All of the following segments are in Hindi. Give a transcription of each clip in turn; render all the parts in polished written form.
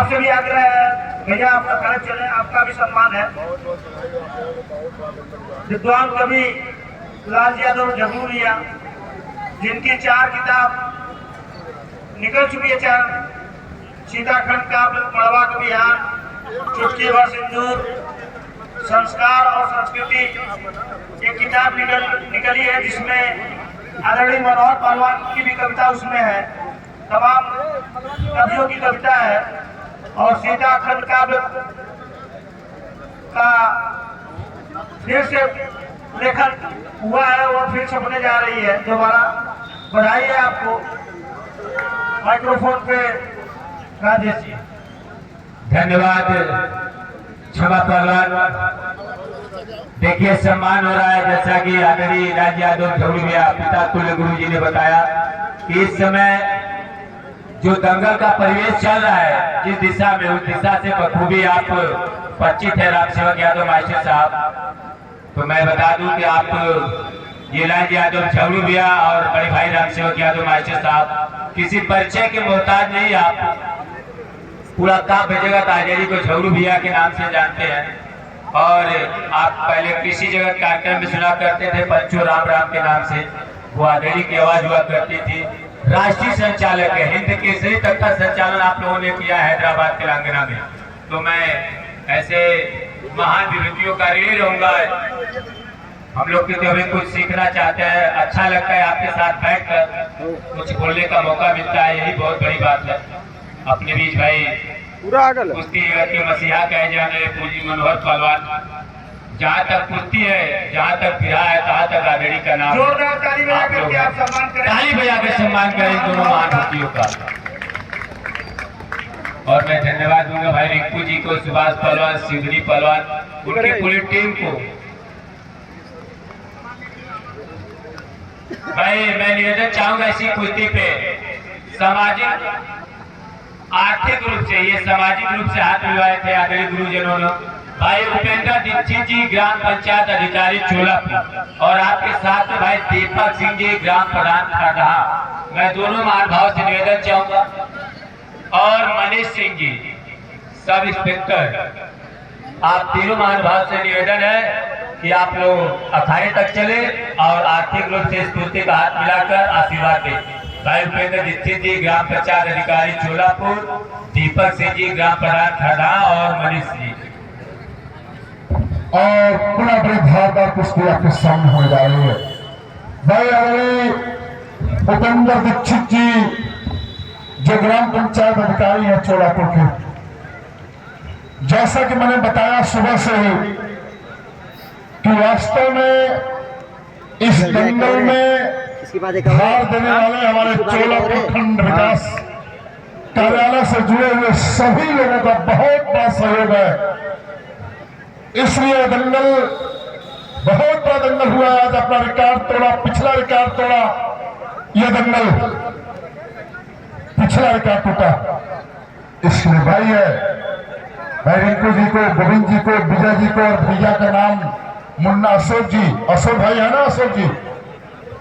आपसे भी आग्रह है भैया, आपका खड़े चले, आपका भी सम्मान है। विद्वान कवि लाल यादव झगड़ुरिया, जिनकी 4 किताब निकल चुकी है, 4 सीताखंड काव्य, मड़वा का बिहार, चुटकी भर सिंदूर, संस्कार और संस्कृति, एक किताब निकली है जिसमें आदरणीय मनोहर पहलवान की भी कविता उसमें है, तमाम कवियों की कविता है। और सीताखंड काव्य का फिर से लेखन हुआ है, वो फिर छपने जा रही है दोबारा। बधाई है आपको। माइक्रोफोन पे राजेश जी। धन्यवाद क्षमा पहलवान। देखिए सम्मान हो रहा है, जैसा कि आदरणीय राज यादव झगड़ुरिया पिता तुल्य गुरु जी ने बताया कि इस समय जो दंगल का परिवेश चल रहा है जिस दिशा में, उस दिशा से बखूबी आप परिचित है राम सेवक यादव मास्टर साहब। तो मैं बता दूं कि आप ये राज यादव झगड़ुरिया और बड़े भाई राम सेवक यादव मास्टर साहब किसी परिचय के मोहताज नहीं। आप पूरा काव्य जगत आचार्य को झगड़ुरिया के नाम से जानते हैं। और आप पहले कृषि जगत कार्यक्रम में सुना करते थे पंचो राम राम के नाम से, वो आदरणीय की आवाज हुआ करती थी। राष्ट्रीय संचालक है, हिंद केसरी तक का संचालन आप लोगों ने किया हैदराबाद तेलंगाना में। तो मैं ऐसे महान विभूतियों का ऋणी रहूंगा। हम लोग की तो अभी कुछ सीखना चाहते हैं, अच्छा लगता है आपके साथ बैठकर कुछ बोलने का मौका मिलता है, यही बहुत बड़ी बात है। अपने बीच भाई कुश्ती के मसीहा कहे जाने पूजी मनोहर पहलवान, जहाँ तक कुश्ती है, जहाँ तक बिहार है, तहाँ तक आदरणीय का नाम। जोरदार ताली बजा करके आप सम्मान करें, ताली बजा के सम्मान करें दोनों महान हस्तियों का। और मैं धन्यवाद दूंगा भाई रिंकू जी को, सुभाष पहलवान, शिवरी पहलवान, उनकी पूरी टीम को। भाई मैं निवेदन चाहूंगा इसी कुश्ती पे सामाजिक आर्थिक रूप से, ये सामाजिक रूप से हाथ मिलवाए थे आदरणीय गुरुजनों ने। भाई उपेंद्र दीक्षित जी ग्राम पंचायत अधिकारी चोलापुर, और आपके साथ में भाई दीपक सिंह जी ग्राम प्रधान खरहा। मैं दोनों महानुभाव से निवेदन चाहूंगा, और मनीष सिंह जी सब इंस्पेक्टर, आप तीनों महानुभाव से निवेदन है कि आप लोग अखाड़े तक चले और आर्थिक रूप से इस कुश्ती का हाथ मिलाकर आशीर्वाद दें। भाई उपेंद्र दीक्षित जी ग्राम पंचायत अधिकारी चोलापुर, दीपक सिंह जी ग्राम प्रधान खरहा और मनीष जी। और बड़ा बड़ी धारदार कुश्ती आपके सामने होने जा रही है। भाई आदरणीय उपेंद्र दीक्षित जी जो ग्राम पंचायत अधिकारी है चोलापुर के, जैसा कि मैंने बताया सुबह से ही कि वास्तव में इस दंगल में भार देने वाले हमारे चोलापुर खंड विकास कार्यालय से जुड़े हुए सभी लोगों का बहुत बड़ा सहयोग है। इसलिए दंगल बहुत बड़ा दंगल हुआ, आज अपना रिकॉर्ड तोड़ा, पिछला रिकॉर्ड तोड़ा। यह दंगल पिछला रिकॉर्ड टूटा, इसलिए भाई है, भाई रिंकू जी को, गोविंद जी को, विजय जी को, और भैया का नाम मुन्ना अशोक जी, अशोक भाई है ना, अशोक जी,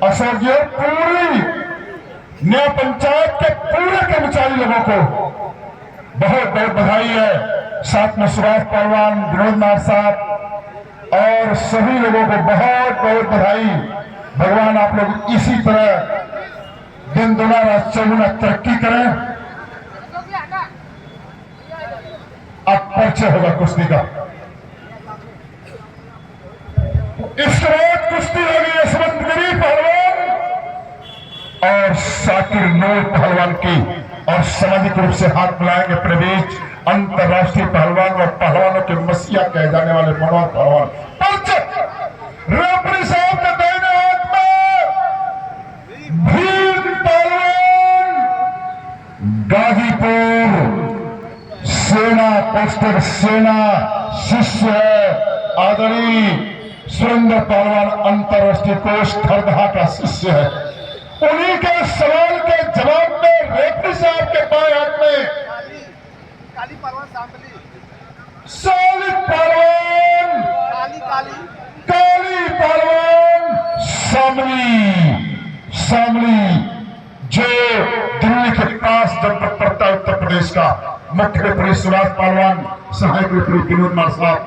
अशोक जी और पूरी न्याय पंचायत के पूरे कर्मचारी लोगों को बहुत बहुत बधाई है। साथ में सुभाष पहलवान, विनोद नाथ साहब और सभी लोगों को बहुत बहुत बधाई। भगवान आप लोग इसी तरह दिन दुना रात चौगुना तरक्की करें। अब परिचय होगा कुश्ती का। इसके बाद कुश्ती होगी यशवंतगिरी पहलवान और शाकिर नूर पहलवान की, और सामाजिक रूप से हाथ मिलाएंगे प्रवेश अंतरराष्ट्रीय पहलवान और पहलवानों के मसीहा कहे जाने वाले मनोहर पहलवान। रेफरी साहब के दाहिने हाथ में भीम पहलवान, गाजीपुर सेना पोस्टर सेना शिष्य है, आदरणीय सुरेंद्र पहलवान अंतरराष्ट्रीय कोष खरदहा का शिष्य है। उन्हीं के सवाल के जवाब में रेफरी साहब के बाएं हाथ में काली पहलवान सालिक पहलवान, काली पहलवान शामली जो दिल्ली के पास जनपद पड़ता है उत्तर प्रदेश का। मुख्य रेफरी सुभाष पहलवान, सहायक रेफरी विनोद मार साहब।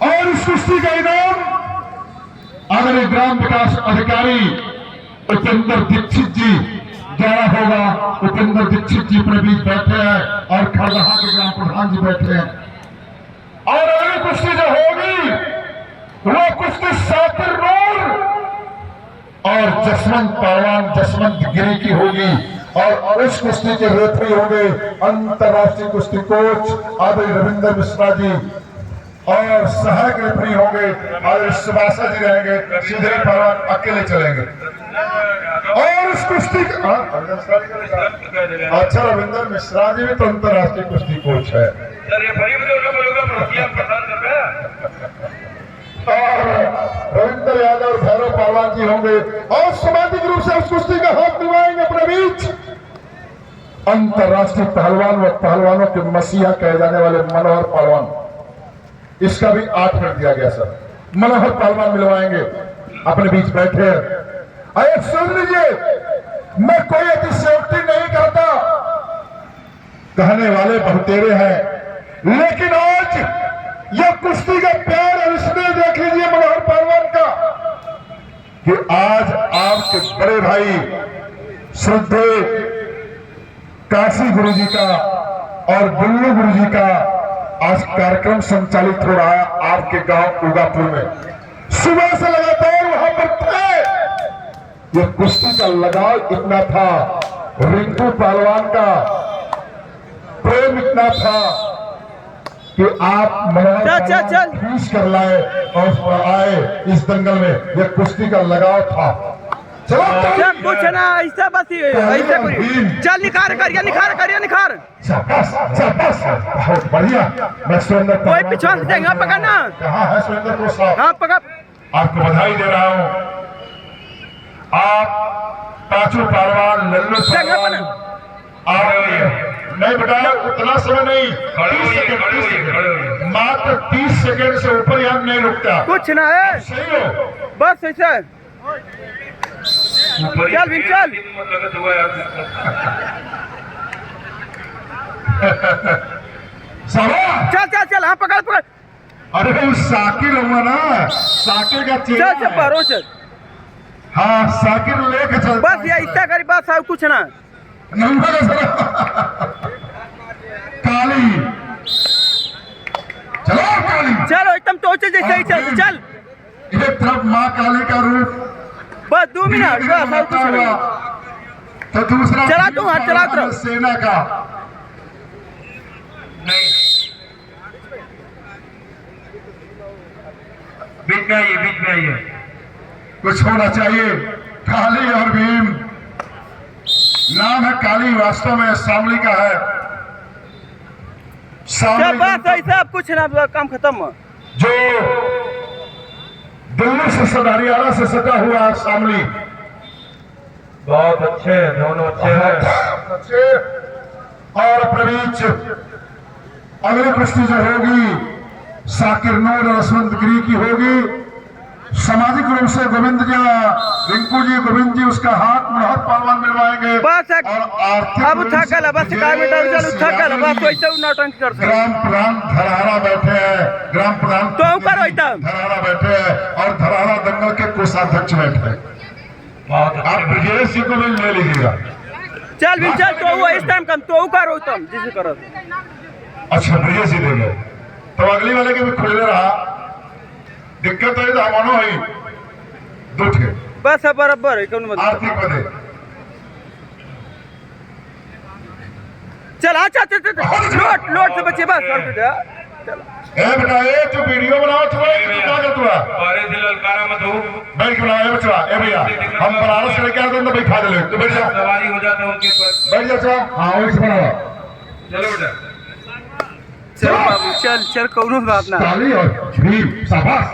और इस कुश्ती का इनाम आदरणीय ग्राम विकास अधिकारी उपेंद्र दीक्षित जी द्वारा होगा। उपेंद्र दीक्षित जी अपने बीच बैठे हैं और खरगहा के ग्राम प्रधान जी बैठे हैं। और अगली कुश्ती जो होगी वो कुश्ती शाकिर नूर और जसवंत पहलवान जसवंत गिरी की होगी। और उस कुश्ती के रेफरी होंगे अंतर्राष्ट्रीय कुश्ती कोच आदरणीय रविंद्र मिश्रा जी और सहायक रेफरी होंगे आदरणीय सुभाषा जी रहेंगे। सीधे पहलवान अकेले चलेंगे। और उस कुश्ती अच्छा रविंद्र मिश्रा जी भी तो अंतर्राष्ट्रीय कुश्ती कोच है। और रविंद्र यादव और भैरव पहलवान जी होंगे और सामाजिक रूप से उस कुश्ती का हाथ मिलवाएंगे अपने बीच अंतर्राष्ट्रीय पहलवान व पहलवानों के मसीहा कहे जाने वाले मनोहर पहलवान। इसका भी 8 मिनट दिया गया सर। मनोहर पहलवान मिलवाएंगे अपने बीच बैठे। अरे सुन लीजिए, मैं कोई अतिशयोक्ति नहीं कहता, कहने वाले बहुतेरे हैं, लेकिन आज यह कुश्ती का प्यार और इसमें देख लीजिए मनोहर पहलवान का कि आज आपके बड़े भाई श्रद्धेय काशी गुरु जी का और बुल्लू गुरु जी का आज कार्यक्रम संचालित हो रहा है आपके गांव उगापुर में। सुबह से लगातार वहां पर थे। ये कुश्ती का लगाव इतना था, रिंकू पहलवान का प्रेम इतना था कि आप मनोरंजन फीस कर लाए और आए इस दंगल में। यह कुश्ती का लगाव था। चलो कुछ ना ऐसा बस ऐसे चल निखार करिए निखार करिए निखार। बहुत बढ़िया। मैं सुरेंद्र कोई पिछवा से देंगे पकड़ना। कहाँ है सुरेंद्र को साहब? हाँ पकड़। आपको बधाई दे रहा हूँ। आप पांचों पहलवान लल्लू पहलवान नहीं बेटा उतना समय नहीं, 30 सेकंड मात्र 30 सेकंड से ऊपर यहाँ नहीं रुकता। कुछ ना है, सही हो बस ऐसा चल भी चल। चल चल चल। हाँ पकड़ पकड़। अरे वो साकिर हुआ ना, साकिर का चेहरा चल चल पारो चल। हाँ साकिर लेके चल। बस ये ऐसा करी बस और कुछ ना। काली चलो काली चलो एकदम तो चल जैसे ही चल चल। एक तरफ माँ काली का रूप बस 2 मिनट बस और कुछ नहीं। तो दूसरा चला तू हाथ चला तू। सेना का नहीं बीच में आइए कुछ होना चाहिए। काली और भीम नाम है। काली वास्तव में शामली का है। चल बस ऐसा कुछ ना, काम खत्म। जो दिल्ली से हरियाणा से सटा हुआ शामली। बहुत अच्छे, दोनों अच्छे हैं। अच्छे। और अपने बीच अगली कुश्ती जो होगी साकिर नूर और जसवंत गिरी की होगी। सामाजिक रूप से गोविंद जी रिंकू जी गोविंद जी उसका हाथ मनोहर पहलवान मिलवाएंगे। बस और आर्थिक अब थकल बस चल थकल बस वैसे नौटंकी कर सकते। ग्राम प्रधान धरारा बैठे हैं। ग्राम प्रधान तो करो एकदम धरारा बैठे हैं और धरारा दंगल के कोषाध्यक्ष बैठे हैं। आप ब्रजेश जी को भी ले लीजिएगा। चल भी चल तो वो इस टाइम कम तो करो तुम जिसे करो। अच्छा ब्रजेश जी देंगे तो अगली वाले के भी खुले रहा। दिक्कत है हमानो है दो ठे बस बराबर है कौन मतलब आर्थिक बदे। चल अच्छा लोट लोट से बच्चे बस और कुछ चल। ए बेटा ए तू वीडियो बनाओ तू क्या कर तू अरे दिल ललकारा मत हो। बैठ के बनाओ ए बच्चा। ए भैया हम बनारस से लेके आते हैं तो बैठा दे ले तू बैठ जा। सवारी हो जाता है उनके ऊपर। बैठ जा चल। हां वही से बनाओ। चलो बेटा चल बाबू चल चल कौनो बात ना। ताली और भीम शाबाश।